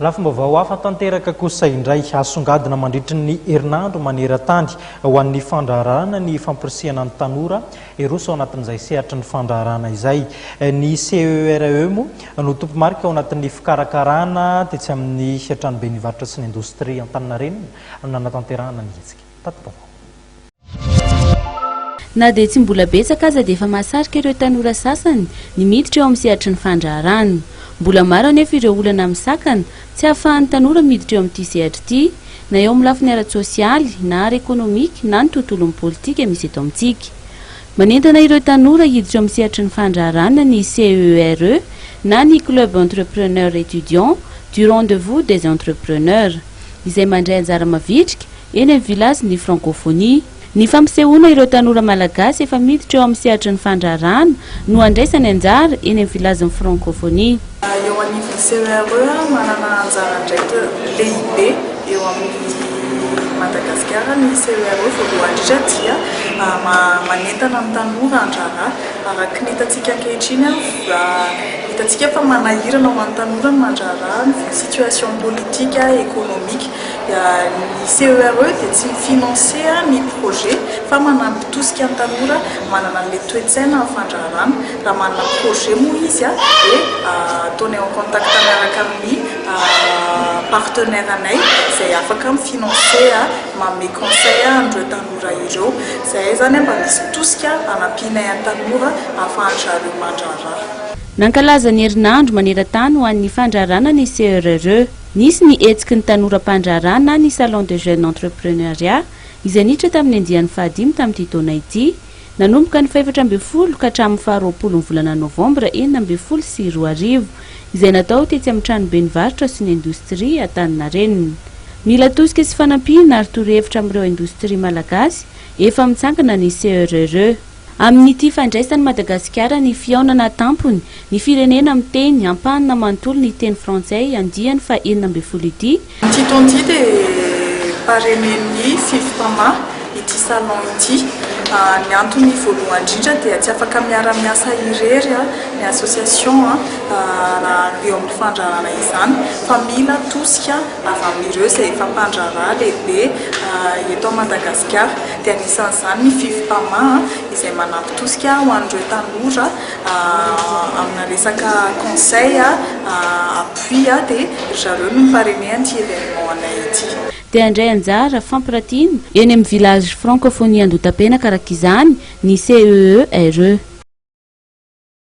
Lafomba vahoafa tanteraka kosa indray asongadina mandritra ny herinandro maneran-tany ho an'ny fandraharana ny fampirisihana ny tanora eroso ao anatin'izay sehatra ny fandraharana izay. Ny CERE moa no tompo marika ao anatin'ny fikarakarana tetsy amin'ny trano be nivarotra sy ny indostria Antaninarenina nanatanterahana ny hetsika. Tatopao. Na dia tsy mbola betsaka aza dia efa mahasarika ireo tanora sasany ny miditra eo amin'ny sehatry ny fandraharana. Mbola maro anefa ireo olana misakana tsy ahafahan'ny tanora miditra eo amin'ity sehatra ity, na eo amin'ny lafiny ara-tsosialy na ara-ekônomika na ny tontolon'ny politika misy eto amintsika. Manentana ireo tanora hiditra eo amin'ny sehatry ny fandraharana ny CERE na ny club entrepreneur étudiant du rendez-vous des entrepreneurs izay mandray anjara mavitrika eny amin'ny village ny francophonie. Ny fampisehoana ireo tanora malagasy efa miditra eo amin'ny sehatry ny fandraharana no andraisany anjara eny amin'ny village ny francophonie. Eo anivon'ny CERE manana anjara ndraiky lehibe eo amin'ny Madagasikara ny CERE voalohany indrindra dia manentana ny tanora andrara araka ny hitantsika ankehitriny hitantsika fa manahirana ho an'ny tanora ny mandrara ny situation politika économique. Ny CERE dia tsy financer ny projet fa manampy tosika ny tanora manana le toe-tsaina amin'ny fandraharana. Raha manana projet moa izy dia ataony en contact miaraka amin'ny partenaire anay izay afaka mifinancer manome conseil an'ireo tanora ireo. Izay zany mba misy tosika anampianay ny tanora ahafahan'zareo mandraharaha. Nankalaza ny herinandro maneran-tany ho an'ny fandraharana ny CERE. Nisy ny hetsiky ny tanora mpandraharana ny salon de jeune entrepreneuriat izay niditra tamin'ny andian'ny fahadimy tamin'ity taona ity, nanomboka ny 14 ka hatramin'ny 20 volana novambra 2024 izay natao tetsy amin'ny trano be nivarotra sy ny indostria Antaninarenina. Mila tosika sy fanampiana ary torohevitra amin'ireo indostria malagasy efa mitsangana ny CERE. Amin'ity fandraisany Madagasikara ny fihaonana tampony ny firenena miteny ampanina manontolo ny teny frantsay andiany fa 12 ity. Ity taona ity dia parenen'ny fivitama ity salon ity. Ny antony voalohany indrindra dia tsy afaka miara-miasa irery ny association raha eo amin'ny fandraharana izany fa mila tosika avy amin'ireo izay efa mpandraharaha lehibe eto Madagasikara. Dia anisan'izany ny fivitama izay manampy tosika ho an'ireo tanora amina resaka conseil appui dia zareo no miparene an'ity événement anay ity. Dia andray anjara fampiratiana eny amin'ny village francophonie Andotapenaka araka izany ny CERE.